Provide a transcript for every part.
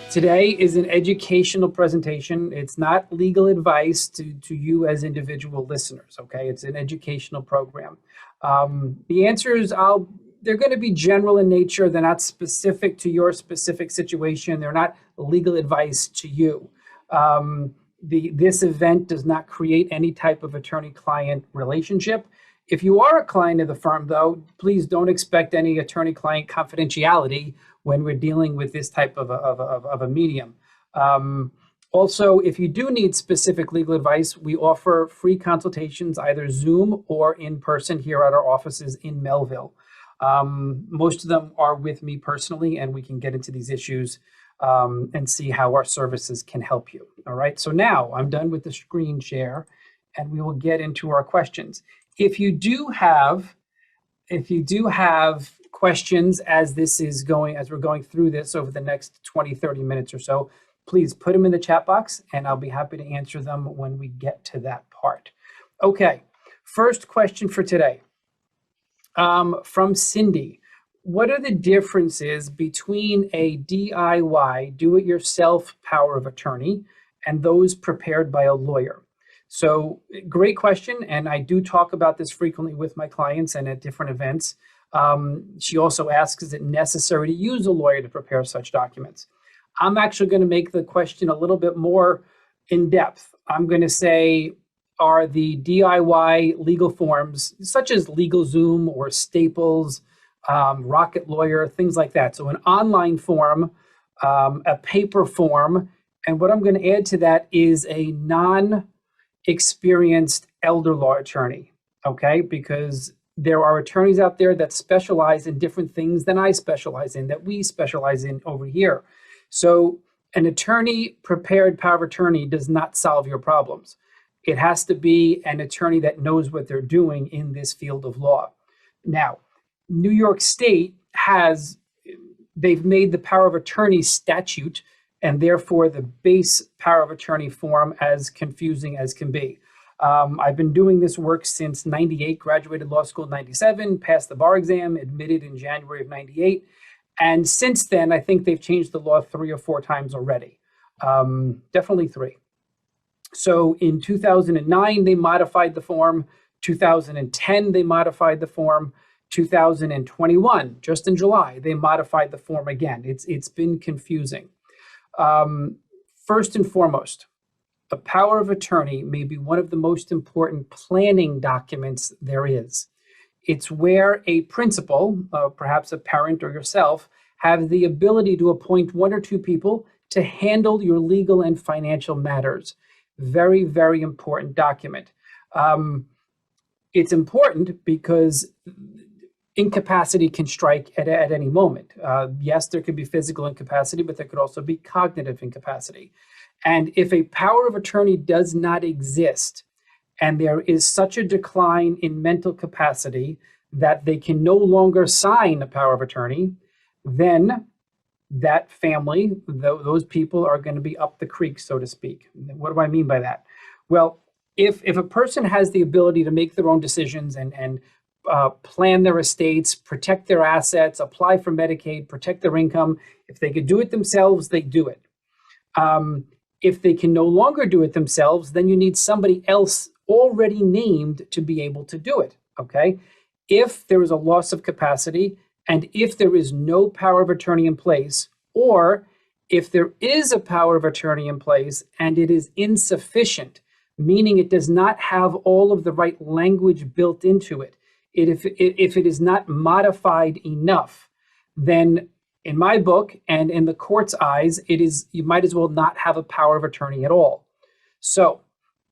Today is an educational presentation. It's not legal advice to you as individual listeners, okay? It's an educational program. The answers, they're going to be general in nature. They're not specific to your specific situation. They're not legal advice to you. This event does not create any type of attorney-client relationship. If you are a client of the firm, though, please don't expect any attorney-client confidentiality when we're dealing with this type of a medium. Also, if you do need specific legal advice, we offer free consultations, either Zoom or in person here at our offices in Melville. Most of them are with me personally, and we can get into these issues and see how our services can help you. All right, so now I'm done with the screen share, and we will get into our questions. If you do have questions as we're going through this over the next 20, 30 minutes or so, please put them in the chat box and I'll be happy to answer them when we get to that part. Okay, first question for today from Cindy. What are the differences between a DIY, do-it-yourself power of attorney, and those prepared by a lawyer? So great question, and I do talk about this frequently with my clients and at different events. She also asks, is it necessary to use a lawyer to prepare such documents? I'm actually going to make the question a little bit more in depth. I'm going to say, are the DIY legal forms, such as LegalZoom or Staples, Rocket Lawyer, things like that. So an online form, a paper form, and what I'm going to add to that is a non-experienced elder law attorney, okay? Because there are attorneys out there that specialize in different things than I specialize in, that we specialize in over here. So an attorney prepared power of attorney does not solve your problems. It has to be an attorney that knows what they're doing in this field of law. Now, New York State they've made the power of attorney statute and therefore the base power of attorney form as confusing as can be. I've been doing this work since 98, graduated law school in 97, passed the bar exam, admitted in January of 98. And since then, I think they've changed the law 3 or 4 times already. Definitely 3. So in 2009, they modified the form. 2010, they modified the form. 2021, just in July, they modified the form again. It's been confusing. First and foremost, a power of attorney may be one of the most important planning documents there is. It's where a principal, perhaps a parent or yourself, have the ability to appoint 1 or 2 people to handle your legal and financial matters. Very, very important document. It's important because incapacity can strike at any moment. Yes, there could be physical incapacity, but there could also be cognitive incapacity. And if a power of attorney does not exist, and there is such a decline in mental capacity that they can no longer sign a power of attorney, then that family, those people are going to be up the creek, so to speak. What do I mean by that? Well, if a person has the ability to make their own decisions and plan their estates, protect their assets, apply for Medicaid, protect their income, if they could do it themselves, they do it. If they can no longer do it themselves, then you need somebody else already named to be able to do it, okay? If there is a loss of capacity, and if there is no power of attorney in place, or if there is a power of attorney in place and it is insufficient, meaning it does not have all of the right language built into it, if it is not modified enough, then in my book and in the court's eyes, you might as well not have a power of attorney at all. So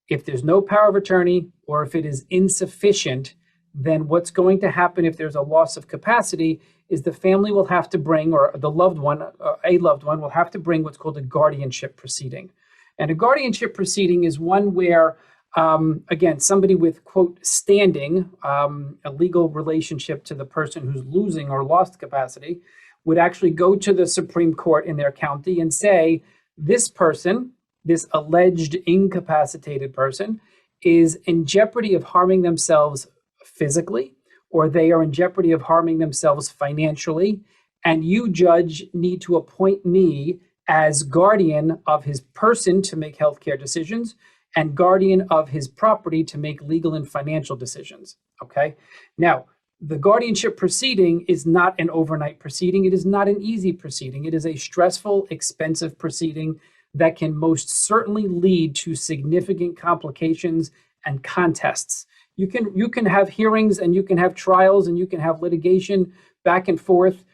if there's no power of attorney, or if it is insufficient, then what's going to happen if there's a loss of capacity is the family will have to bring, or the loved one, a loved one will have to bring what's called a guardianship proceeding. And a guardianship proceeding is one where, again, somebody with, quote, standing, a legal relationship to the person who's losing or lost capacity, would actually go to the Supreme Court in their county and say, this person, this alleged incapacitated person, is in jeopardy of harming themselves physically, or they are in jeopardy of harming themselves financially, and you, judge, need to appoint me as guardian of his person to make healthcare decisions and guardian of his property to make legal and financial decisions. Okay. Now, the guardianship proceeding is not an overnight proceeding. It is not an easy proceeding. It is a stressful, expensive proceeding that can most certainly lead to significant complications and contests. You can have hearings and you can have trials and you can have litigation back and forth.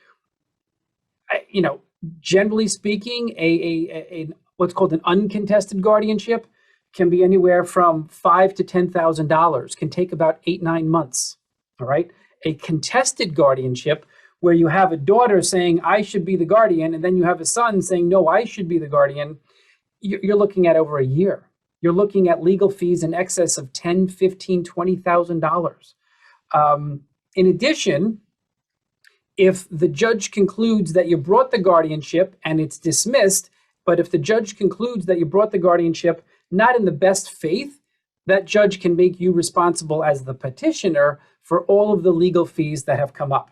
Generally speaking, a what's called an uncontested guardianship can be anywhere from $5,000 to $10,000. Can take about 8-9 months. All right. A contested guardianship, where you have a daughter saying, I should be the guardian, and then you have a son saying, no, I should be the guardian, you're looking at over a year. You're looking at legal fees in excess of $10,000, $15,000, $20,000. In addition, if the judge concludes that you brought the guardianship and it's dismissed, but if the judge concludes that you brought the guardianship not in the best faith, that judge can make you responsible as the petitioner for all of the legal fees that have come up.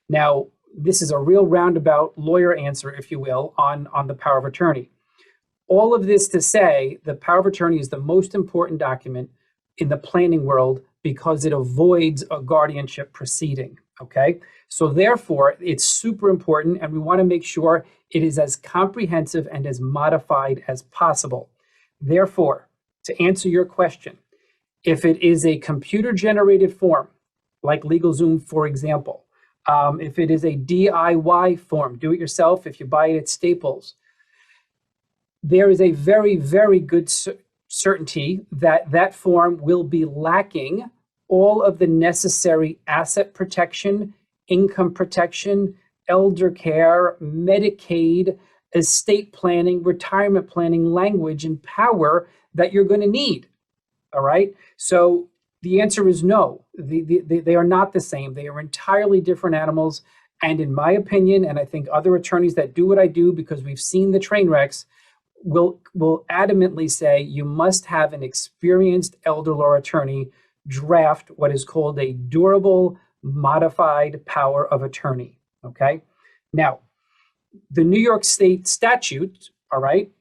Now, this is a real roundabout lawyer answer, if you will, on the power of attorney. All of this to say, the power of attorney is the most important document in the planning world because it avoids a guardianship proceeding, okay? So therefore, it's super important, and we want to make sure it is as comprehensive and as modified as possible. Therefore, to answer your question, if it is a computer-generated form, like LegalZoom, for example, if it is a DIY form, do it yourself, if you buy it at Staples, there is a very, very good certainty that that form will be lacking all of the necessary asset protection, income protection, elder care, Medicaid, estate planning, retirement planning language and power that you're going to need. All right. So the answer is no. They are not the same. They are entirely different animals. And in my opinion, and I think other attorneys that do what I do because we've seen the train wrecks, will adamantly say you must have an experienced elder law attorney draft what is called a durable modified power of attorney. Okay. Now, the New York State statute, all right,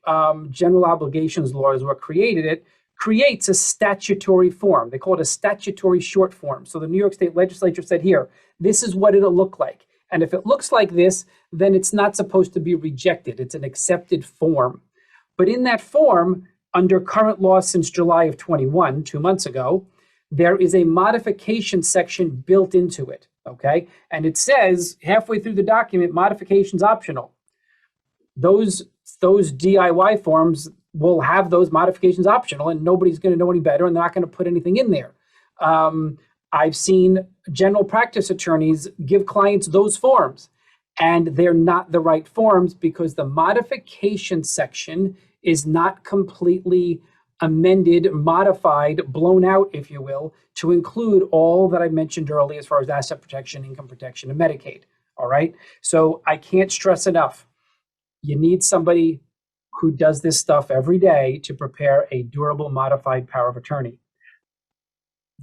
general obligations law is what created it, creates a statutory form. They call it a statutory short form. So the New York State legislature said, here, this is what it'll look like. And if it looks like this, then it's not supposed to be rejected. It's an accepted form. But in that form, under current law since July of 21, 2 months ago, there is a modification section built into it, okay? And it says halfway through the document, modifications optional. Those DIY forms will have those modifications optional, and nobody's going to know any better, and they're not going to put anything in there. I've seen general practice attorneys give clients those forms, and they're not the right forms because the modification section is not completely amended, modified, blown out, if you will, to include all that I mentioned earlier as far as asset protection, income protection, and Medicaid. All right. So I can't stress enough. You need somebody who does this stuff every day to prepare a durable modified power of attorney.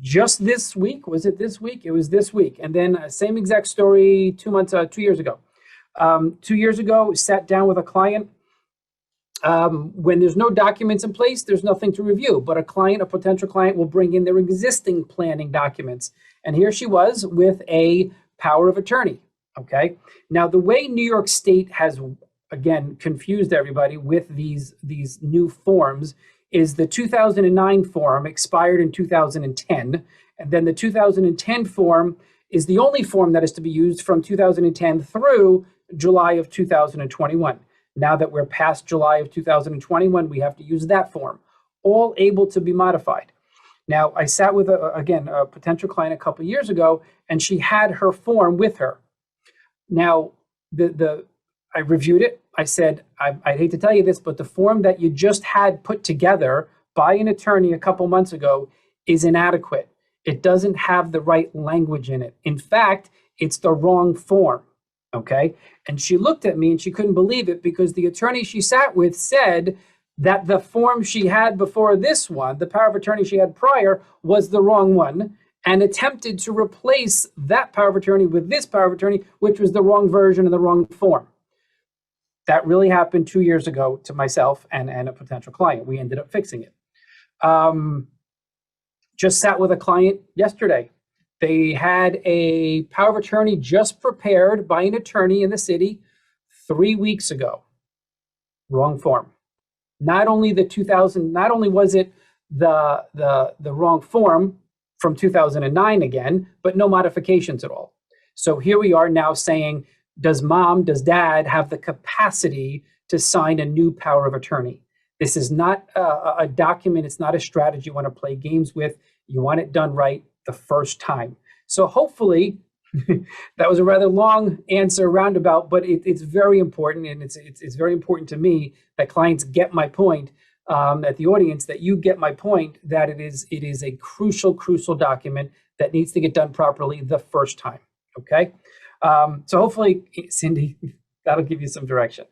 Just this week, was it this week? It was this week. And then same exact story 2 years ago. 2 years ago, sat down with a client. When there's no documents in place, there's nothing to review, but a potential client will bring in their existing planning documents. And here she was with a power of attorney, okay? Now, the way New York State has, again, confused everybody with these new forms is the 2009 form expired in 2010, and then the 2010 form is the only form that is to be used from 2010 through July of 2021. Now that we're past July of 2021, we have to use that form, all able to be modified. Now, I sat with, a potential client a couple of years ago, and she had her form with her. Now, I reviewed it. I said, I hate to tell you this, but the form that you just had put together by an attorney a couple months ago is inadequate. It doesn't have the right language in it. In fact, it's the wrong form. Okay. And she looked at me and she couldn't believe it because the attorney she sat with said that the form she had before this one, the power of attorney she had prior, was the wrong one, and attempted to replace that power of attorney with this power of attorney, which was the wrong version and the wrong form. That really happened 2 years ago to myself and a potential client. We ended up fixing it. Just sat with a client yesterday. They had a power of attorney just prepared by an attorney in the city 3 weeks ago. Wrong form. Not only was it the wrong form from 2009 again, but no modifications at all. So here we are now saying, does dad have the capacity to sign a new power of attorney? This is not a document. It's not a strategy you want to play games with. You want it done right the first time. So hopefully, that was a rather long answer roundabout, but it's very important, and it's very important to me that clients get my point, at the audience, that you get my point, that it is a crucial document that needs to get done properly the first time. Okay, so hopefully, Cindy, that'll give you some direction.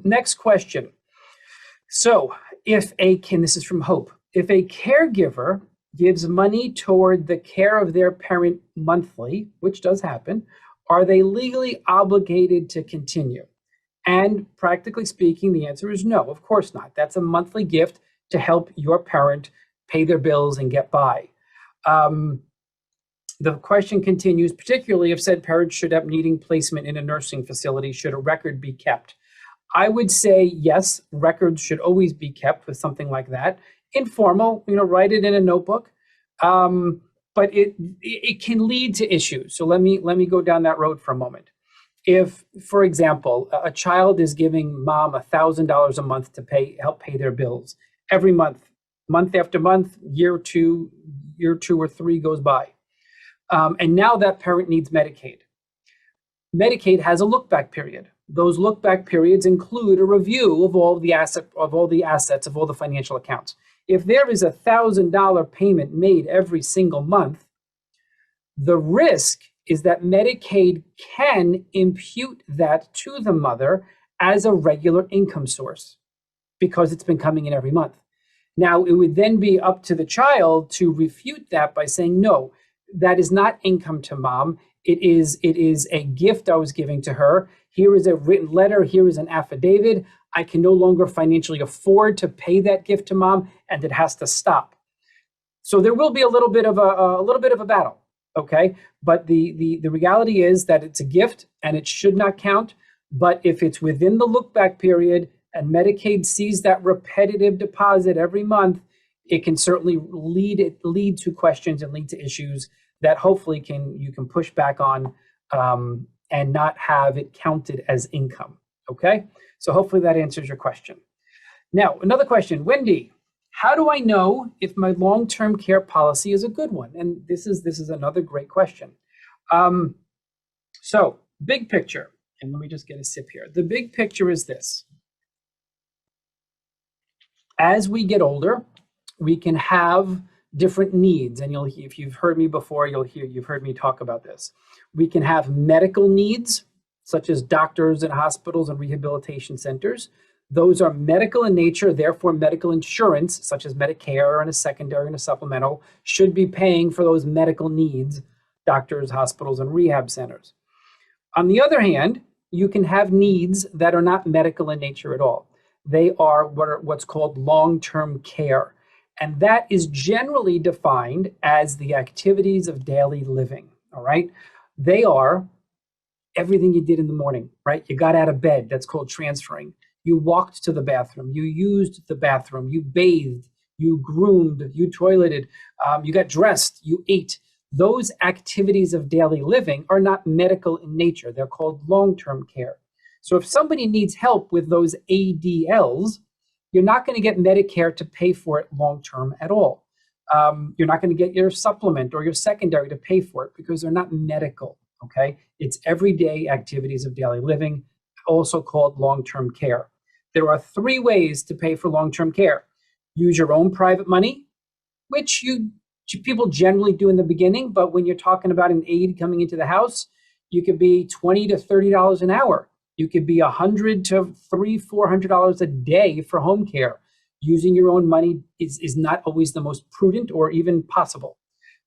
Next question. So this is from Hope. If a caregiver gives money toward the care of their parent monthly, which does happen, are they legally obligated to continue? And practically speaking, the answer is no, of course not. That's a monthly gift to help your parent pay their bills and get by. The question continues, particularly if said parent should have needing placement in a nursing facility, should a record be kept? I would say yes, records should always be kept with something like that. Informal, write it in a notebook, but it can lead to issues. So let me go down that road for a moment. If, for example, a child is giving mom $1,000 a month to help pay their bills every month after month, year two or three goes by, and now that parent needs Medicaid. Medicaid has a look-back period. Those look-back periods include a review of all the assets, of all the financial accounts. If there is a $1,000 payment made every single month, the risk is that Medicaid can impute that to the mother as a regular income source because it's been coming in every month. Now, it would then be up to the child to refute that by saying, no, that is not income to mom. It is a gift I was giving to her. Here is a written letter. Here is an affidavit. I can no longer financially afford to pay that gift to mom, and it has to stop. So there will be a little bit of a battle, okay? But the reality is that it's a gift and it should not count. But if it's within the look back period and Medicaid sees that repetitive deposit every month, it can certainly lead to questions and lead to issues that hopefully you can push back on, and not have it counted as income. Okay, so hopefully that answers your question. Now, another question, Wendy, how do I know if my long-term care policy is a good one? And this is another great question. So big picture, and let me just get a sip here. The big picture is this. As we get older, we can have different needs, and if you've heard me before, you've heard me talk about this. We can have medical needs, such as doctors and hospitals and rehabilitation centers. Those are medical in nature, therefore medical insurance, such as Medicare and a secondary and a supplemental, should be paying for those medical needs, doctors, hospitals, and rehab centers. On the other hand, you can have needs that are not medical in nature at all. They are what's called long-term care. And that is generally defined as the activities of daily living, all right? They are everything you did in the morning, right? You got out of bed, that's called transferring. You walked to the bathroom, you used the bathroom, you bathed, you groomed, you toileted, you got dressed, you ate. Those activities of daily living are not medical in nature. They're called long-term care. So if somebody needs help with those ADLs, you're not going to get Medicare to pay for it long-term at all. You're not going to get your supplement or your secondary to pay for it because they're not medical, okay? It's everyday activities of daily living, also called long-term care. There are 3 ways to pay for long-term care. Use your own private money, which people generally do in the beginning, but when you're talking about an aide coming into the house, you could be $20 to $30 an hour. You could be $100 to $300-400 a day for home care. Using your own money is not always the most prudent or even possible.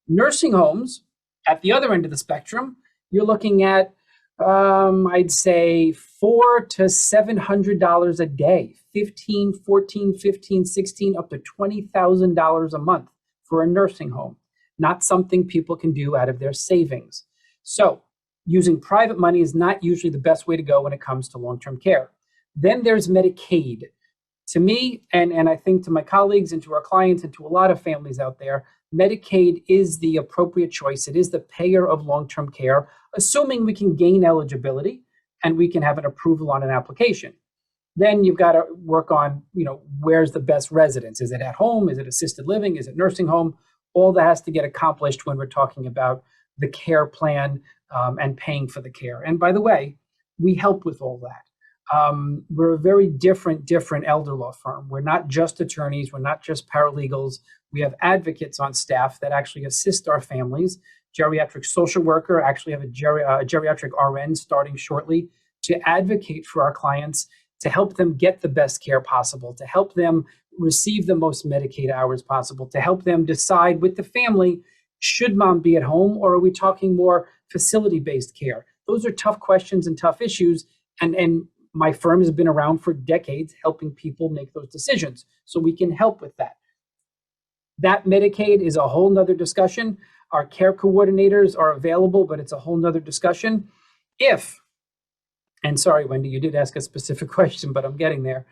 Nursing homes, at the other end of the spectrum, you're looking at I'd say $400 to $700 a day, 15, 14, 15, 16, up to $20,000 a month for a nursing home. Not something people can do out of their savings. So using private money is not usually the best way to go when it comes to long-term care. Then there's Medicaid. To me, and I think to my colleagues and to our clients and to a lot of families out there, Medicaid is the appropriate choice. It is the payer of long-term care, assuming we can gain eligibility and we can have an approval on an application. Then you've got to work on, where's the best residence? Is it at home? Is it assisted living? Is it nursing home? All that has to get accomplished when we're talking about the care plan and paying for the care. And by the way, we help with all that. We're a very different elder law firm. We're not just attorneys. We're not just paralegals. We have advocates on staff that actually assist our families. Geriatric social worker, actually have a geriatric RN starting shortly to advocate for our clients, to help them get the best care possible, to help them receive the most Medicaid hours possible, to help them decide with the family, should mom be at home or are we talking more facility-based care? Those are tough questions and tough issues. And my firm has been around for decades helping people make those decisions. So we can help with that. That Medicaid is a whole nother discussion. Our care coordinators are available, but it's a whole nother discussion. And sorry, Wendy, you did ask a specific question, but I'm getting there.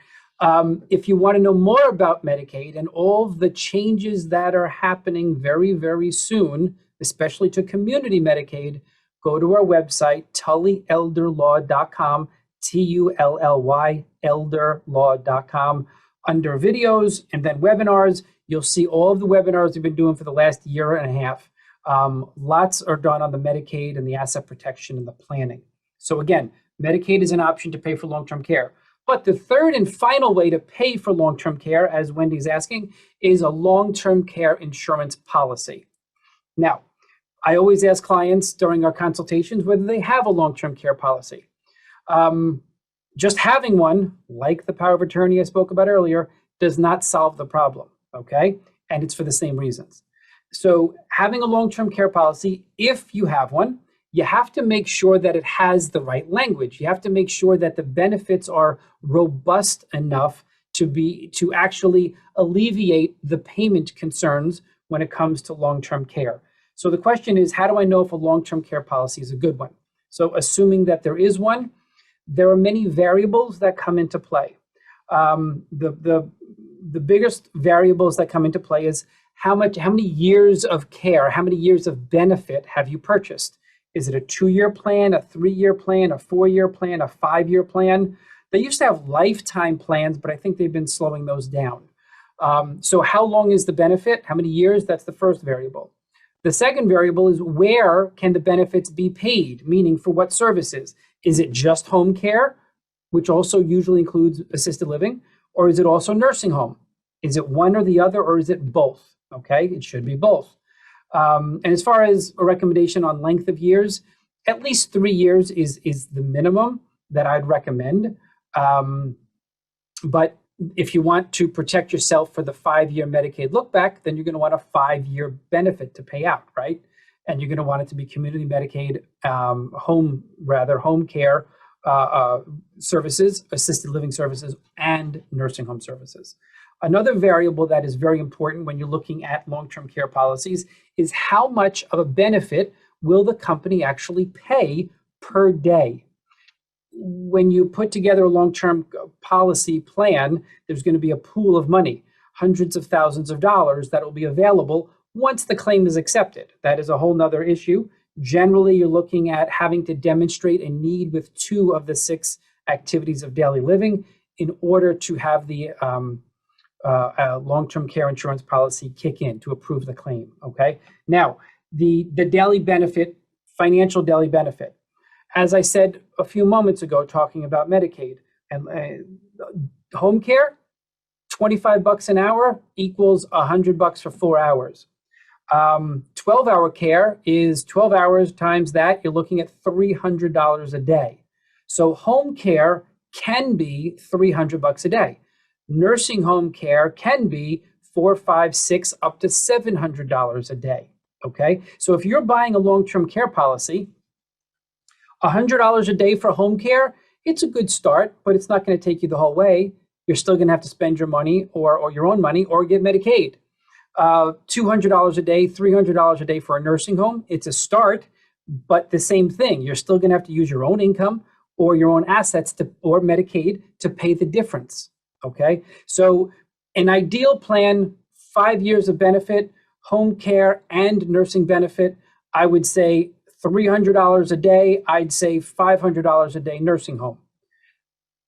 If you want to know more about Medicaid and all the changes that are happening very, very soon, especially to community Medicaid, go to our website, tullyelderlaw.com, TULLY, elderlaw.com. Under videos and then webinars, you'll see all of the webinars we've been doing for the last year and a half. Lots are done on the Medicaid and the asset protection and the planning. So again, Medicaid is an option to pay for long-term care. But the third and final way to pay for long-term care, as Wendy's asking, is a long-term care insurance policy. Now, I always ask clients during our consultations whether they have a long-term care policy. Just having one, like the power of attorney I spoke about earlier, does not solve the problem, okay? And it's for the same reasons. So having a long-term care policy, if you have one, you have to make sure that it has the right language. You have to make sure that the benefits are robust enough to actually alleviate the payment concerns when it comes to long-term care. So the question is, how do I know if a long-term care policy is a good one? So assuming that there is one, there are many variables that come into play. The biggest variables that come into play is how many years of care, how many years of benefit have you purchased? Is it a 2-year plan, a 3-year plan, a 4-year plan, a 5-year plan? They used to have lifetime plans, but I think they've been slowing those down. So how long is the benefit? How many years? That's the first variable. The second variable is where can the benefits be paid, meaning for what services? Is it just home care, which also usually includes assisted living, or is it also nursing home? Is it one or the other, or is it both? Okay, it should be both. And as far as a recommendation on length of years, at least 3 years is the minimum that I'd recommend. But if you want to protect yourself for the 5-year Medicaid look back, then you're going to want a 5-year benefit to pay out, right? And you're going to want it to be community Medicaid, home care services, assisted living services, and nursing home services. Another variable that is very important when you're looking at long-term care policies is how much of a benefit will the company actually pay per day. When you put together a long-term policy plan, there's going to be a pool of money, hundreds of thousands of dollars that will be available once the claim is accepted. That is a whole nother issue. Generally, you're looking at having to demonstrate a need with 2 of the 6 activities of daily living in order to have the long-term care insurance policy kick in to approve the claim, okay? Now, the daily benefit, financial daily benefit. As I said a few moments ago, talking about Medicaid and home care, $25 an hour equals $100 for 4 hours. 12-hour care is 12 hours times that, you're looking at $300 a day. So home care can be $300 a day. Nursing home care can be $400, $500, $600, up to $700 a day, okay? So if you're buying a long-term care policy, $100 a day for home care, it's a good start, but it's not going to take you the whole way. You're still going to have to spend your money or your own money or get Medicaid. $200 a day, $300 a day for a nursing home, it's a start, but the same thing. You're still going to have to use your own income or your own assets or Medicaid to pay the difference. Okay, so an ideal plan, 5 years of benefit, home care and nursing benefit, I would say $300 a day, I'd say $500 a day nursing home.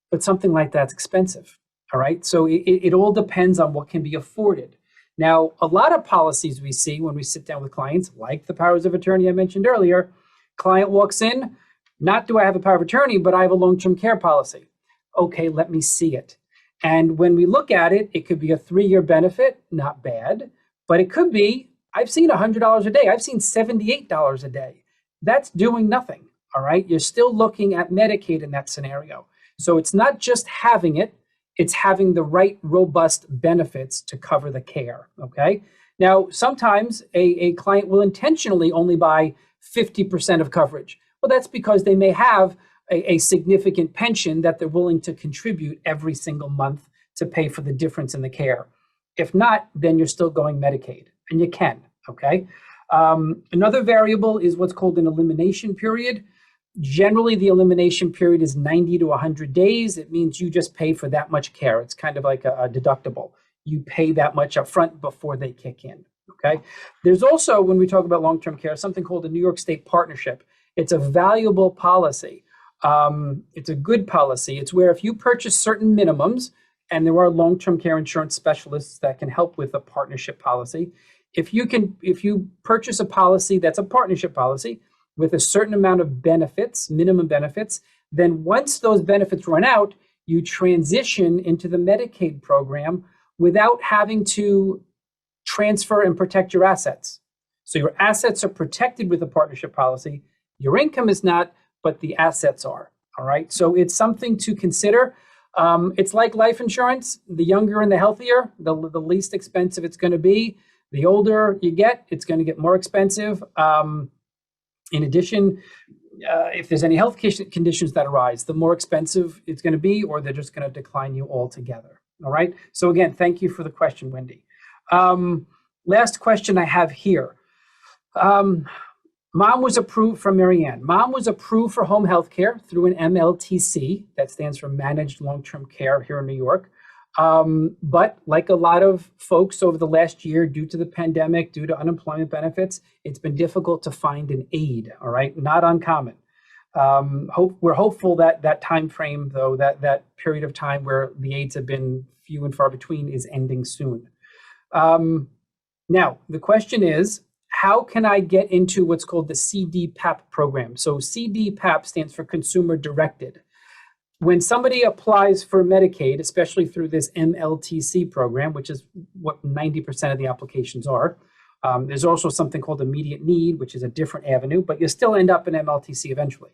But something like that's expensive, all right? So it all depends on what can be afforded. Now, a lot of policies we see when we sit down with clients, like the powers of attorney I mentioned earlier, client walks in, not do I have a power of attorney, but I have a long-term care policy. Okay, let me see it. And when we look at it, it could be a 3-year benefit, not bad, but it could be, I've seen $100 a day, I've seen $78 a day. That's doing nothing, all right? You're still looking at Medicaid in that scenario. So it's not just having it, it's having the right robust benefits to cover the care, okay? Now, sometimes a client will intentionally only buy 50% of coverage. Well, that's because they may have a significant pension that they're willing to contribute every single month to pay for the difference in the care. If not, then you're still going Medicaid, and you can, okay? Another variable is what's called an elimination period. Generally, the elimination period is 90 to 100 days. It means you just pay for that much care. It's kind of like a deductible. You pay that much up front before they kick in, okay? There's also, when we talk about long-term care, something called the New York State Partnership. It's a valuable policy. It's a good policy. It's where if you purchase certain minimums, and there are long-term care insurance specialists that can help with a partnership policy. If you purchase a policy that's a partnership policy with a certain amount of benefits, minimum benefits, then once those benefits run out, you transition into the Medicaid program without having to transfer and protect your assets. So your assets are protected with a partnership policy. Your income is not, but the assets are, all right? So it's something to consider. It's like life insurance. The younger and the healthier, the least expensive it's going to be. The older you get, it's going to get more expensive. In addition, if there's any health conditions that arise, the more expensive it's going to be, or they're just going to decline you altogether. All right. So again, thank you for the question, Wendy. Last question I have here. Mom was approved from Marianne. Mom was approved for home health care through an MLTC, that stands for Managed Long-Term Care here in New York. But like a lot of folks over the last year, due to the pandemic, due to unemployment benefits, it's been difficult to find an aid, all right? Not uncommon. We're hopeful that that time frame, though, that period of time where the aids have been few and far between is ending soon. Now, the question is, how can I get into what's called the CDPAP program? So CDPAP stands for Consumer Directed. When somebody applies for Medicaid, especially through this MLTC program, which is what 90% of the applications are, there's also something called immediate need, which is a different avenue, but you still end up in MLTC eventually.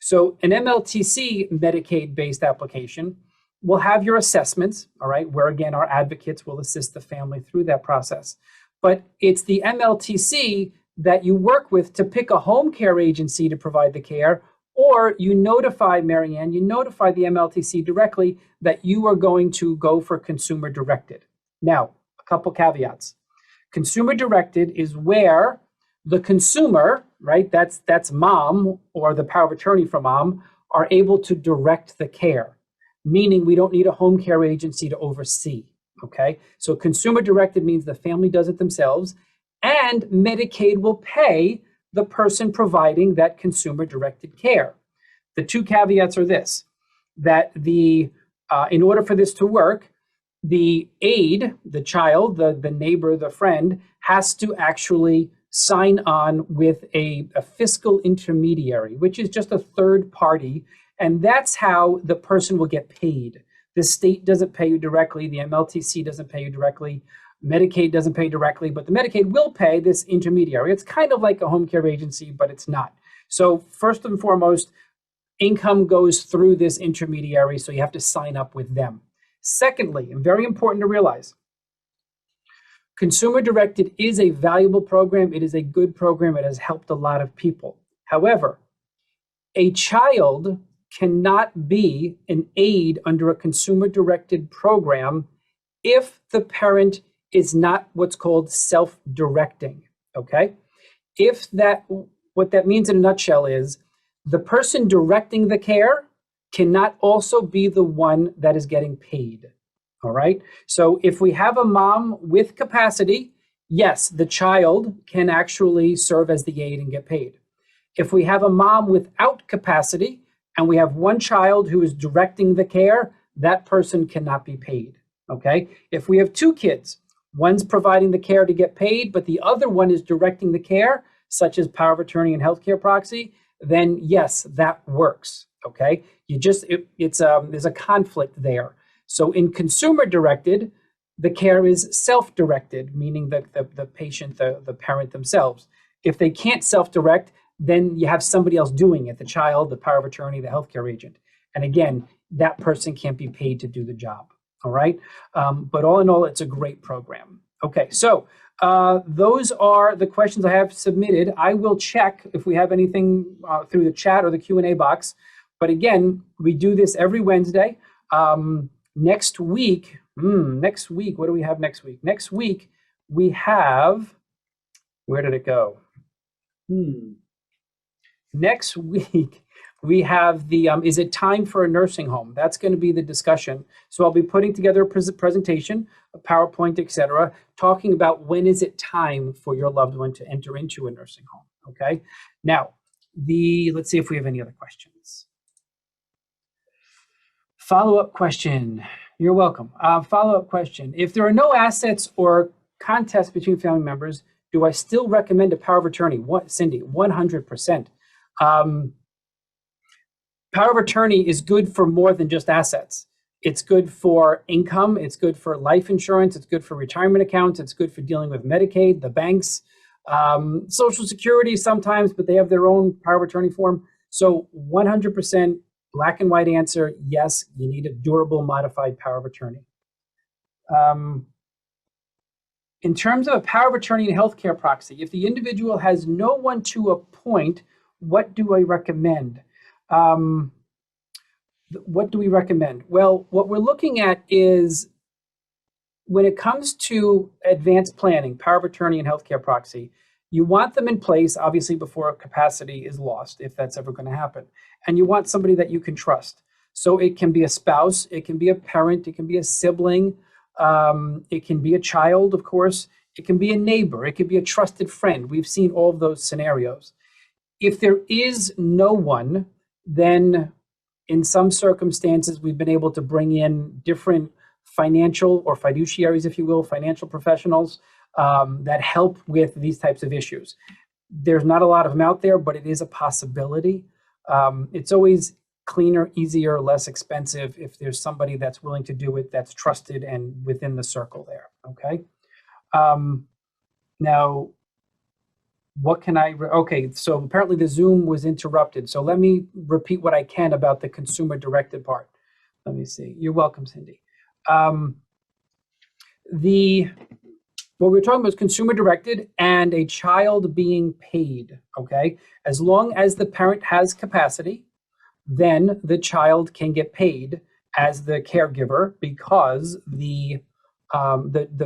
So an MLTC Medicaid-based application will have your assessments, all right, where again, our advocates will assist the family through that process. But it's the MLTC that you work with to pick a home care agency to provide the care, or you notify, Marianne, you notify the MLTC directly that you are going to go for consumer directed. Now, a couple caveats. Consumer directed is where the consumer, right, that's mom or the power of attorney for mom, are able to direct the care, meaning we don't need a home care agency to oversee. Okay, so consumer directed means the family does it themselves, and Medicaid will pay the person providing that consumer directed care. The two caveats are this, that in order for this to work, the aide, the child, the neighbor, the friend, has to actually sign on with a fiscal intermediary, which is just a third party, and that's how the person will get paid. The state doesn't pay you directly. The MLTC doesn't pay you directly. Medicaid doesn't pay directly, but the Medicaid will pay this intermediary. It's kind of like a home care agency, but it's not. So first and foremost, income goes through this intermediary, so you have to sign up with them. Secondly, and very important to realize, consumer directed is a valuable program. It is a good program. It has helped a lot of people. However, A child cannot be an aid under a consumer-directed program if the parent is not what's called self-directing, okay? What that means in a nutshell is the person directing the care cannot also be the one that is getting paid, all right? So if we have a mom with capacity, yes, the child can actually serve as the aid and get paid. If we have a mom without capacity and we have one child who is directing the care, that person cannot be paid, okay? If we have two kids, one's providing the care to get paid, but the other one is directing the care, such as power of attorney and healthcare proxy, then yes, that works, okay? There's a conflict there. So in consumer directed, the care is self-directed, meaning that the patient, the parent themselves. If they can't self-direct, then you have somebody else doing it, the child, the power of attorney, the healthcare agent. And again, that person can't be paid to do the job, all right? But all in all, it's a great program. Okay, so those are the questions I have submitted. I will check if we have anything through the chat or the Q&A box. But again, we do this every Wednesday. Next week, what do we have next week? Next week, we have, where did it go? Next week, we have the, is it time for a nursing home? That's going to be the discussion. So I'll be putting together a presentation, a PowerPoint, etc., talking about when is it time for your loved one to enter into a nursing home, okay? Now, let's see if we have any other questions. Follow-up question. You're welcome. Follow-up question. If there are no assets or contests between family members, do I still recommend a power of attorney? What, Cindy? 100%. Power of attorney is good for more than just assets. It's good for income. It's good for life insurance. It's good for retirement accounts. It's good for dealing with Medicaid, the banks, Social Security sometimes, but they have their own power of attorney form. So 100% black and white answer, yes, you need a durable modified power of attorney. In terms of a power of attorney and healthcare proxy, if the individual has no one to appoint, what do I recommend? What do we recommend? Well, what we're looking at is when it comes to advanced planning, power of attorney and healthcare proxy, you want them in place, obviously, before capacity is lost, if that's ever going to happen. And you want somebody that you can trust. So it can be a spouse, it can be a parent, it can be a sibling, it can be a child, of course, it can be a neighbor, it could be a trusted friend. We've seen all of those scenarios. If there is no one, then in some circumstances, we've been able to bring in different financial or fiduciaries, if you will, financial professionals that help with these types of issues. There's not a lot of them out there, but it is a possibility. It's always cleaner, easier, less expensive if there's somebody that's willing to do it, that's trusted and within the circle there, okay? Now, what can okay, so apparently the Zoom was interrupted. So let me repeat what I can about the consumer-directed part. Let me see. You're welcome, Cindy. What we're talking about is consumer-directed and a child being paid, okay? As long as the parent has capacity, then the child can get paid as the caregiver because the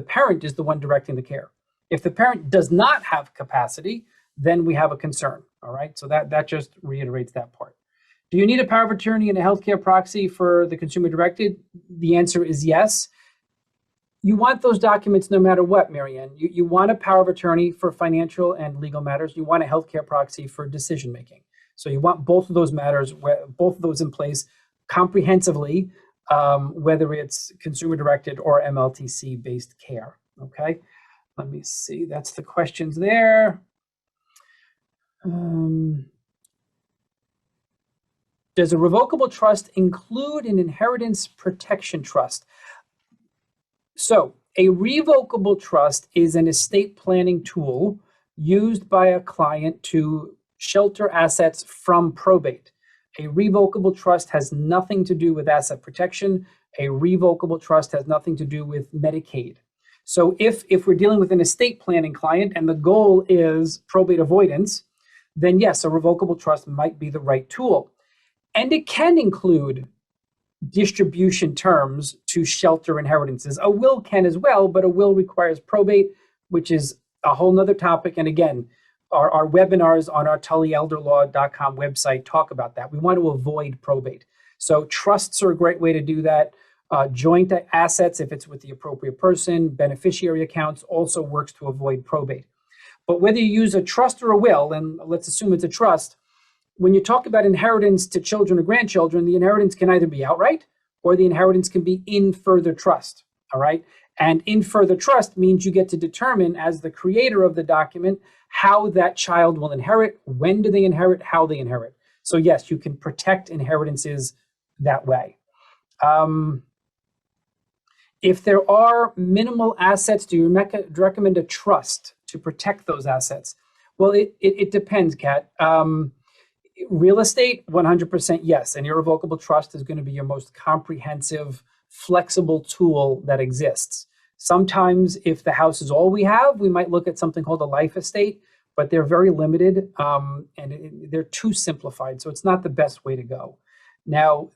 parent is the one directing the care. If the parent does not have capacity, then we have a concern, all right? So that just reiterates that part. Do you need a power of attorney and a healthcare proxy for the consumer-directed? The answer is yes. You want those documents no matter what, Marianne. You want a power of attorney for financial and legal matters. You want a healthcare proxy for decision-making. So you want both of those matters, both of those in place comprehensively, whether it's consumer-directed or MLTC-based care, okay? Let me see, that's the questions there. Does a revocable trust include an inheritance protection trust? So a revocable trust is an estate planning tool used by a client to shelter assets from probate. A revocable trust has nothing to do with asset protection. A revocable trust has nothing to do with Medicaid. So if we're dealing with an estate planning client and the goal is probate avoidance, then yes, a revocable trust might be the right tool. And it can include distribution terms to shelter inheritances. A will can as well, but a will requires probate, which is a whole nother topic. And again, our webinars on our tullyelderlaw.com website talk about that. We want to avoid probate. So trusts are a great way to do that. Joint assets, if it's with the appropriate person, beneficiary accounts also works to avoid probate. But whether you use a trust or a will, and let's assume it's a trust, when you talk about inheritance to children or grandchildren, the inheritance can either be outright or the inheritance can be in further trust, all right? And in further trust means you get to determine as the creator of the document how that child will inherit, when do they inherit, how they inherit. So yes, you can protect inheritances that way. If there are minimal assets, do you recommend a trust to protect those assets? Well, it depends, Kat. Real estate, 100% yes. An irrevocable trust is going to be your most comprehensive, flexible tool that exists. Sometimes if the house is all we have, we might look at something called a life estate, but they're very limited and they're too simplified. So it's not the best way to go. Now,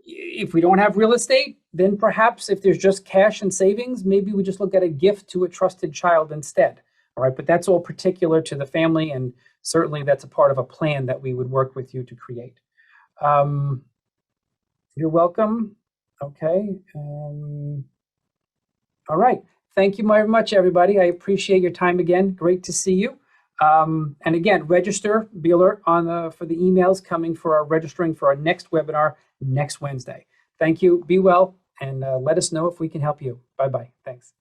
if we don't have real estate, then perhaps if there's just cash and savings, maybe we just look at a gift to a trusted child instead. All right, but that's all particular to the family, and certainly that's a part of a plan that we would work with you to create. You're welcome. Okay. All right. Thank you very much, everybody. I appreciate your time again. Great to see you. And again, register, be alert for the emails coming for our registering for our next webinar next Wednesday. Thank you. Be well, and let us know if we can help you. Bye-bye. Thanks.